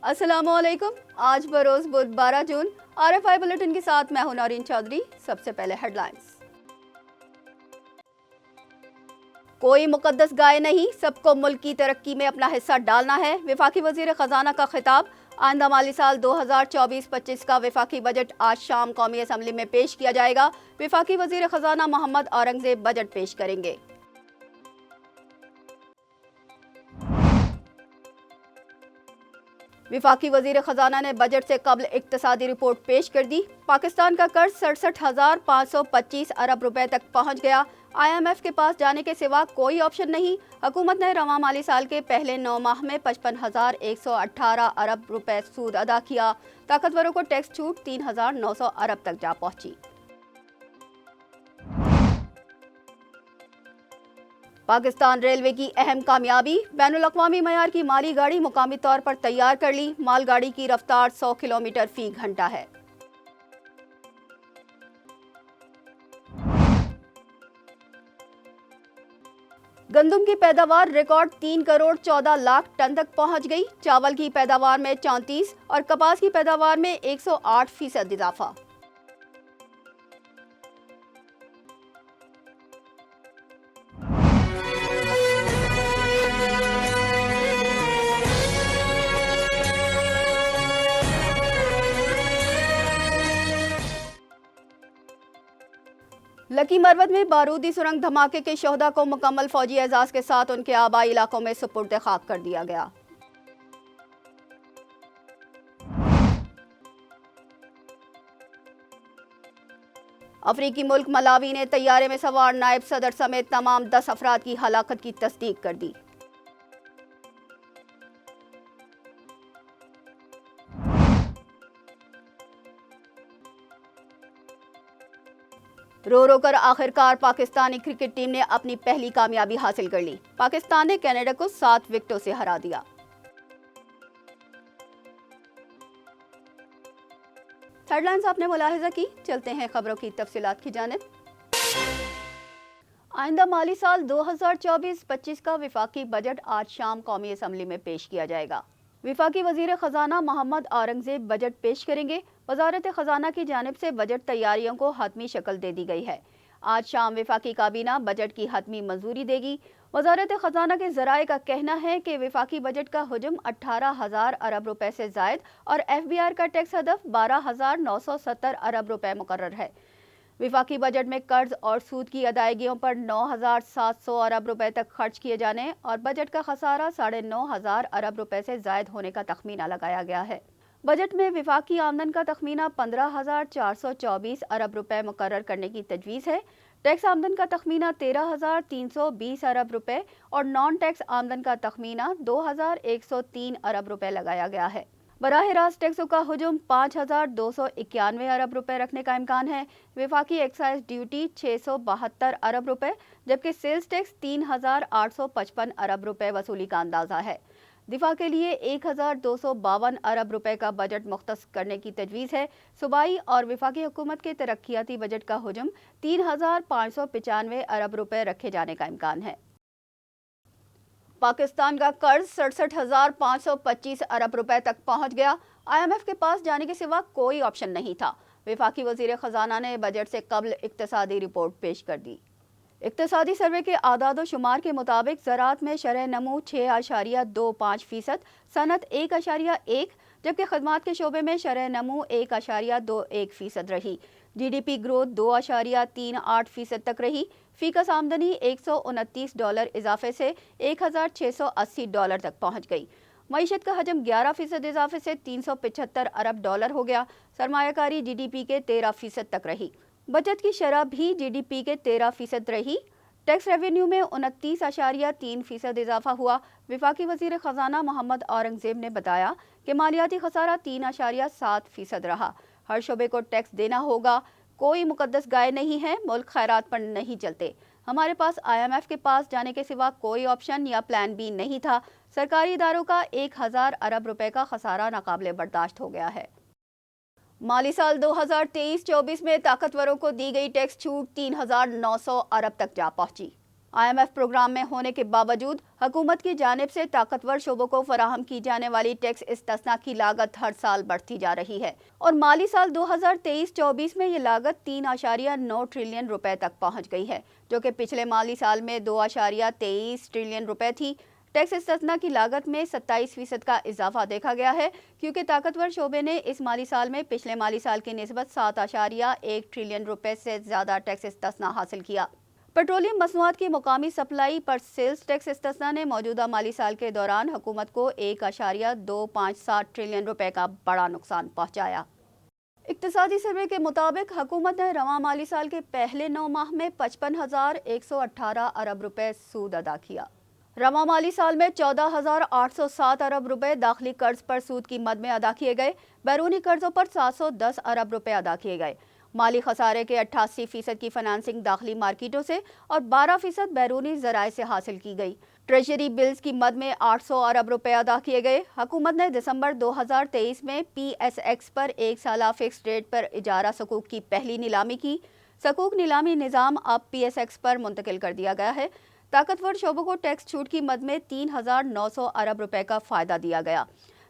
अस्सलाम वालेकुम। आज बरोज बुध 12 जून। RFI बुलेटिन के साथ मैं हूं नौरीन चौधरी। सबसे पहले हेडलाइंस। कोई मुकद्दस गाय नहीं, सबको मुल्क की तरक्की में अपना हिस्सा डालना है। वफाकी वजीर खजाना का खिताब। आइंदा माली साल 2024-25 का वफाकी बजट आज शाम कौमी असम्बली में पेश किया जाएगा। वफाकी वजीर खजाना मोहम्मद औरंगजेब बजट पेश करेंगे। वफाकी वजीर खजाना ने बजट से कबल इक्तसादी रिपोर्ट पेश कर दी। पाकिस्तान का कर्ज 67,525 अरब रुपए तक पहुंच गया। IMF के पास जाने के सिवा कोई ऑप्शन नहीं। हुकूमत ने रवां माली साल के पहले 9 माह में 55,118 अरब रुपए सूद अदा किया। ताकतवरों को टैक्स छूट 3,900 अरब तक जा पहुंची। पाकिस्तान रेलवे की अहम कामयाबी। बैनुल-अक़वामी मयार की माली गाड़ी मुकामी तौर पर तैयार कर ली। मालगाड़ी की रफ्तार 100 किलोमीटर फी घंटा है। गंदम की पैदावार रिकॉर्ड 3 करोड़ 14 लाख टन तक पहुंच गई। चावल की पैदावार में 34 और कपास की पैदावार में 108% इजाफा। लकी मरवत में बारूदी सुरंग धमाके के शोहदा को मुकम्मल फौजी एजाज के साथ उनके आबाई इलाकों में सुपुर्द खाक कर दिया गया। अफ्रीकी मुल्क मलावी ने तैयारे में सवार नायब सदर समेत तमाम 10 अफराद की हलाकत की तस्दीक कर दी। रो रो कर आखिरकार पाकिस्तानी क्रिकेट टीम ने अपनी पहली कामयाबी हासिल कर ली। पाकिस्तान ने कनाडा को 7 विकेटों से हरा दिया। हेडलाइंस आपने मुलाहिजा की। चलते हैं खबरों की तफसीलात की जानिब। आइंदा माली साल 2024-25 का वफाकी बजट आज शाम कौमी असम्बली में पेश किया जाएगा। वफाकी वजीर खजाना मोहम्मद औरंगजेब बजट पेश करेंगे। वजारत खजाना की जानिब से बजट तैयारियों को हतमी शक्ल दे दी गई है। आज शाम वफाकी काबीना बजट की हतमी मंजूरी देगी। वजारत खजाना के जराए का कहना है कि वफाकी बजट का हुजम 18,000 अरब रुपए से जायद और FBR का टैक्स हदफ 12,970 अरब रुपए मुकर्रर है। वफाकी बजट में कर्ज और सूद की अदायगियों पर 9,700 अरब रुपए तक खर्च किए जाने और बजट का खसारा 9,500 अरब रुपए से जायद होने का तखमीना लगाया गया है। बजट में वफाकी आमदन का तखमीना 15,424 अरब रुपए मुकर्रर करने की तजवीज़ है। टैक्स आमदन का तखमीना 13,320 अरब रुपए और नॉन टैक्स आमदन का तखमीना 2,103 अरब रुपए लगाया गया है। बराह रास्त टैक्सों का हुजूम 5,291 अरब रुपए रखने का इम्कान है। वफाकी एक्साइज ड्यूटी 672 अरब रुपए जबकि सेल्स टैक्स 3,855 अरब रुपए वसूली का अंदाजा है। दिफा के लिए 1,252 अरब रुपए का बजट मुख्तस करने की तजवीज़ है। सूबाई और वफाकी हुकूमत के तरक्याती बजट का हुजूम 3,595 अरब रुपए रखे जाने का इम्कान है। पाकिस्तान का कर्ज 67,525 अरब रुपए तक पहुंच गया। IMF के पास जाने के सिवा कोई ऑप्शन नहीं था। वफाकी वजीर खजाना ने बजट से कबल इक्तसादी रिपोर्ट पेश कर दी। इक्तसादी सर्वे के आदाद शुमार के मुताबिक ज़राअत में शरह नमू 6.25%, सनत 1.1, जबकि खदमात के शोबे में शरह नमू 1.21% रही। GDP ग्रोथ 2.38% तक रही। फीकस आमदनी $129 इजाफे से $1,680 तक पहुंच गई। मईशत का हजम 11% इजाफे से $375 अरब हो गया। सरमायाकारी GDP के 13% तक रही। बचत की शरह भी GDP के 13% रही। टैक्स रेवेन्यू में 29.3% इजाफा हुआ। वफाकी वजीर खजाना मोहम्मद औरंगजेब ने बताया कि मालियाती खसारा 3.7% रहा। हर शोबे को टैक्स देना होगा। कोई मुकद्दस गाय नहीं है, मुल्क खैरात पर नहीं चलते। हमारे पास IMF के पास जाने के सिवा कोई ऑप्शन या प्लान बी नहीं था। सरकारी इदारों का 1,000 अरब रुपए का खसारा नाकाबिले बर्दाश्त हो गया है। माली साल 2023-24 में ताकतवरों को दी गई टैक्स छूट 3,900 अरब तक जा पहुंची। IMF प्रोग्राम में होने के बावजूद हुकूमत की जानिब से ताकतवर शोबों को फराहम की जाने वाली टैक्स इस्तिस्ना की लागत हर साल बढ़ती जा रही है और माली साल 2023-24 में ये लागत 3.9 ट्रिलियन रुपए तक पहुंच गई है, जो कि पिछले माली साल में 2.23 ट्रिलियन रुपए थी। टैक्स इस्तिस्ना की लागत में 27% का इजाफा देखा गया है, क्योंकि ताकतवर शोबे ने इस माली साल में पिछले माली साल की निस्बत 7.1 ट्रिलियन रुपए से ज़्यादा टैक्स इस्तिस्ना हासिल किया। पेट्रोलियम मसनूआत की मुकामी सप्लाई पर सेल्स टैक्स इस्तिस्ना ने मौजूदा माली साल के दौरान हुकूमत को 1.257 ट्रिलियन रुपए का बड़ा नुकसान पहुंचाया। इक्तिसादी सर्वे के मुताबिक हुकूमत ने रवां माली साल के पहले 9 माह में 55,118 अरब रुपए सूद अदा किया। रवां माली साल में 14,807 अरब रुपए दाखिली कर्ज पर सूद की मद में अदा किए गए। बैरूनी कर्जों पर 710 अरब रुपए अदा किए गए। माली खसारे के 88% की फाइनेंसिंग दाखिली मार्केटों से और 12% बैरूनी जराए से हासिल की गई। ट्रेजरी बिल्स की मद में 800 अरब रुपए अदा किए गए। हुकूमत ने दिसंबर 2023 में PSX पर एक साला फिक्स रेट पर इजारा सकूक की पहली नीलामी की। सकूक नीलामी निज़ाम अब PSX पर मुंतकिल कर दिया गया है। ताकतवर शोबों को टैक्स छूट की मद में 3,900 अरब रुपए का फ़ायदा दिया गया,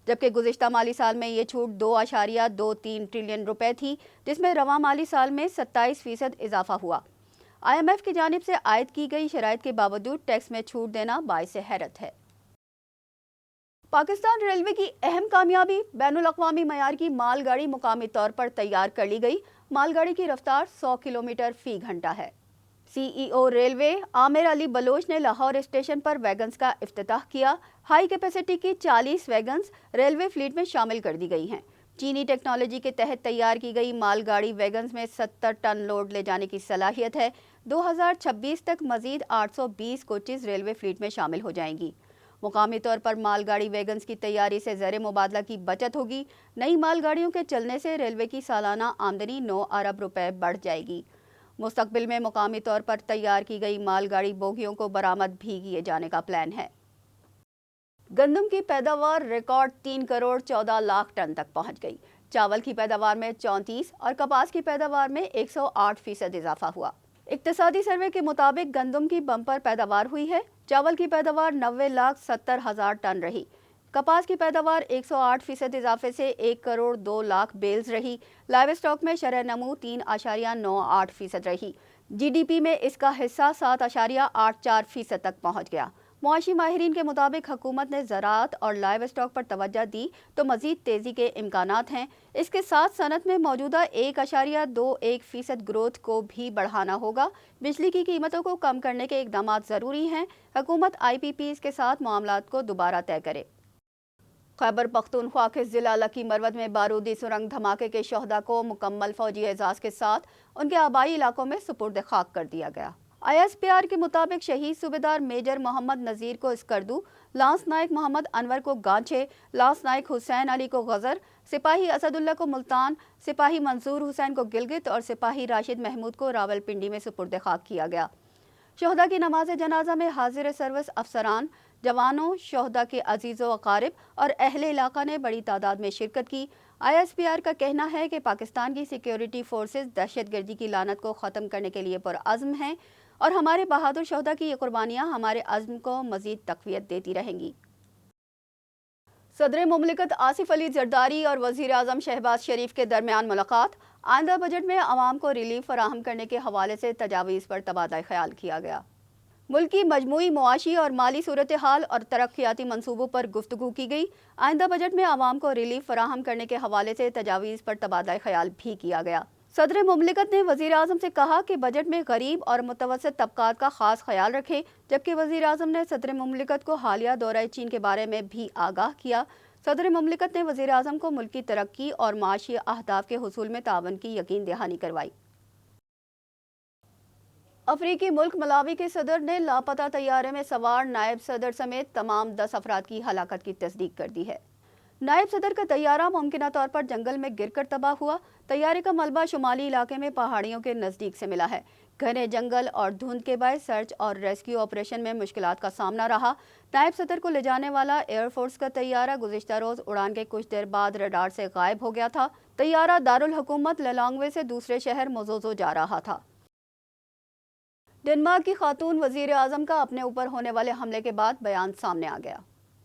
जबकि गुज़िश्ता माली साल में ये छूट 2.23 ट्रिलियन रुपए थी, जिसमें रवां माली साल में 27% इजाफा हुआ। IMF की जानिब से आयद की गई शराइत के बावजूद टैक्स में छूट देना बाइसे हैरत है। पाकिस्तान रेलवे की अहम कामयाबी, बैनुल-अक़वामी मयार की मालगाड़ी मुकामी तौर पर तैयार कर ली गई। मालगाड़ी की रफ्तार 100 किलोमीटर फी घंटा है। CEO रेलवे आमिर अली बलोच ने लाहौर स्टेशन पर वैगन्स का इफ्तिताह किया। हाई कैपेसिटी की 40 वैगन्स रेलवे फ्लीट में शामिल कर दी गई हैं। चीनी टेक्नोलॉजी के तहत तैयार की गई मालगाड़ी वैगन्स में 70 टन लोड ले जाने की सलाहियत है। 2026 तक मजीद 820 कोचेज रेलवे फ्लीट में शामिल हो जाएंगी। मुकामी तौर पर मालगाड़ी वैगन्स की तैयारी से ज़र मुबादला की बचत होगी। नई मालगाड़ियों के चलने से रेलवे की सालाना आमदनी 9 अरब रुपए बढ़ जाएगी। मुस्तकबिल में मुकामी तौर पर तैयार की गई मालगाड़ी बोगियों को बरामद भी किए जाने का प्लान है। गंदम की पैदावार रिकॉर्ड 3 करोड़ 14 लाख टन तक पहुंच गई। चावल की पैदावार में 34 और कपास की पैदावार में 108% इजाफा हुआ। इक्तिसादी सर्वे के मुताबिक गंदम की बम्पर पैदावार हुई है। चावल की पैदावार 90,70,000 टन रही। कपास की पैदावार 108% इजाफे से 1 करोड़ 2 लाख बेल्स रही। लाइव स्टॉक में शरह नमू 3.98% रही। GDP में इसका हिस्सा 7.84% तक पहुंच गया। मुआशी माहिरीन के मुताबिक हुकूमत ने ज़राअत और लाइव स्टॉक पर तवज्जो दी तो मज़ीद तेज़ी के इम्कानात हैं। इसके साथ सनत में मौजूदा 1.21% ग्रोथ को भी बढ़ाना होगा। बिजली की कीमतों को कम करने के इक़दाम ज़रूरी हैं। हुकूमत IPPs के साथ मामलात को दोबारा तय करे। खैबर पख्तूनख्वा के ज़िला लकी मरवत में बारूदी सुरंग धमाके के शहदा को मुकम्मल फौजी एजाज़ के साथ उनके आबाई इलाकों में सुपुर्द खाक कर दिया गया। ISPR के मुताबिक शहीद सूबेदार मेजर मोहम्मद नज़ीर को स्कर्दू, लांस नायक मोहम्मद अनवर को गांछे, लांस नायक हुसैन अली को गज़र, सिपाही असदुल्ला को मुल्तान, सिपाही मंसूर हुसैन को गिलगित और सिपाही राशिद महमूद को रावलपिंडी में सुपुर्द खाक किया गया। शहदा की नमाज जनाजा में हाजिर सर्विस अफसरान, जवानों, शहदा के अजीज़ो अकारिब और अहले इलाका ने बड़ी तादाद में शिरकत की। ISPR का कहना है कि पाकिस्तान की सिक्योरिटी फोर्सेस दहशतगर्दी की लानत को ख़त्म करने के लिए पुरअज़्म हैं और हमारे बहादुर शहदा की ये कुर्बानियाँ हमारे अज़्म को मज़ीद तक़वियत देती रहेंगी। सदर मुमलिकत आसिफ अली ज़रदारी और वज़ीर आज़म शहबाज शरीफ के दरमियान मुलाकात। आइंदा बजट में आवाम को रिलीफ फराहम करने के हवाले से तजावीज़ पर तबादला ख्याल किया गया। मुल्क की मजमूई मुआशी और माली सूरत हाल और तरक्याती मंसूबों पर गुफ्तगू की गई। आइंदा बजट में आवाम को रिलीफ फराहम करने के हवाले से तजावीज़ पर तबादला ख्याल भी किया गया। सदर मुमलिकत ने वज़ीर आज़म से कहा कि बजट में गरीब और मुतवस्सित तबकात का खास ख्याल रखें, जबकि वज़ीर आज़म ने सदर मुमलिकत को हालिया दौरा चीन के बारे में भी आगाह किया। सदर मुमलिकत ने वज़ीर आज़म को मुल्क की तरक्की और माशी अहदाफ के हुसूल में तावन की यकीन दहानी करवाई। अफ्रीकी मुल्क मलावी के सदर ने लापता तैयारे में सवार नायब सदर समेत तमाम 10 अफराद की हलाकत की तस्दीक कर दी है। नायब सदर का तैयारा मुमकिना तौर पर जंगल में गिरकर तबाह हुआ। तैयारे का मलबा शुमाली इलाके में पहाड़ियों के नज़दीक से मिला है। घने जंगल और धुंध के बायस सर्च और रेस्क्यू ऑपरेशन में मुश्किलात का सामना रहा। नायब सदर को ले जाने वाला एयरफोर्स का तैयारा गुज़िश्ता रोज़ उड़ान के कुछ देर बाद रडार से गायब हो गया था। तैयारा दारुल हुकूमत ललांगवे से दूसरे शहर मोज़ोज़ो जा रहा था। ڈنمارک کی خاتون وزیر اعظم کا اپنے اوپر ہونے والے حملے کے بعد بیان سامنے آ گیا۔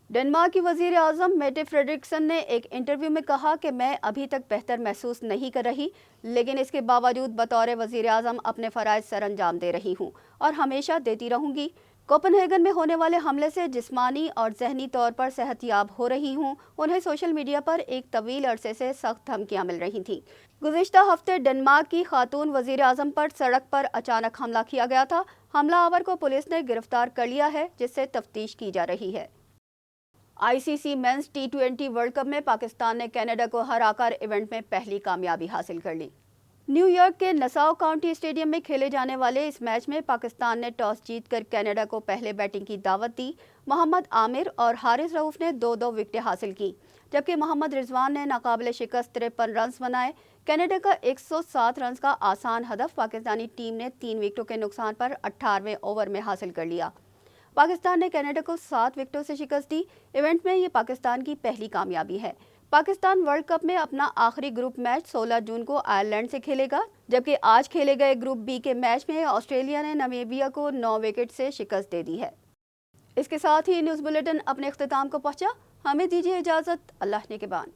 ڈنمارک کی وزیر اعظم میٹے فریڈرکسن نے ایک انٹرویو میں کہا کہ میں ابھی تک بہتر محسوس نہیں کر رہی، لیکن اس کے باوجود بطور وزیر اعظم اپنے فرائض سر انجام دے رہی ہوں اور ہمیشہ دیتی رہوں گی۔ کوپن ہیگن میں ہونے والے حملے سے جسمانی اور ذہنی طور پر صحت یاب ہو رہی ہوں۔ انہیں سوشل میڈیا پر ایک طویل عرصے سے سخت دھمکیاں مل رہی تھیں۔ گزشتہ ہفتے ڈنمارک کی خاتون وزیر اعظم پر سڑک پر اچانک حملہ کیا گیا تھا۔ حملہ آور کو پولیس نے گرفتار کر لیا ہے، جس سے تفتیش کی جا رہی ہے۔ ICC men's T20 world cup میں پاکستان نے کینیڈا کو ہرا کر ایونٹ میں پہلی کامیابی حاصل کر لی۔ نیو یارک کے نساؤ کاؤنٹی اسٹیڈیم میں کھیلے جانے والے اس میچ میں پاکستان نے ٹاس جیت کر کینیڈا کو پہلے بیٹنگ کی دعوت دی۔ محمد عامر اور حارث رؤف نے 2 وکٹیں حاصل کی، جبکہ محمد رضوان نے ناقابل شکست 53 رنز بنائے۔ کینیڈا کا 107 رنز کا آسان ہدف پاکستانی ٹیم نے 3 وکٹوں کے نقصان پر 18ویں اوور میں حاصل کر لیا۔ پاکستان نے کینیڈا کو 7 وکٹوں سے شکست دی۔ ایونٹ میں یہ پاکستان کی پہلی کامیابی ہے۔ پاکستان ورلڈ کپ میں اپنا آخری گروپ میچ 16 جون کو آئرلینڈ سے کھیلے گا، جبکہ آج کھیلے گئے گروپ بی کے میچ میں آسٹریلیا نے نامیبیا کو 9 وکٹ سے شکست دے دی ہے۔ اس کے ساتھ ہی نیوز بلیٹن اپنے اختتام کو پہنچا۔ ہمیں دیجیے اجازت۔ اللہ نگہبان۔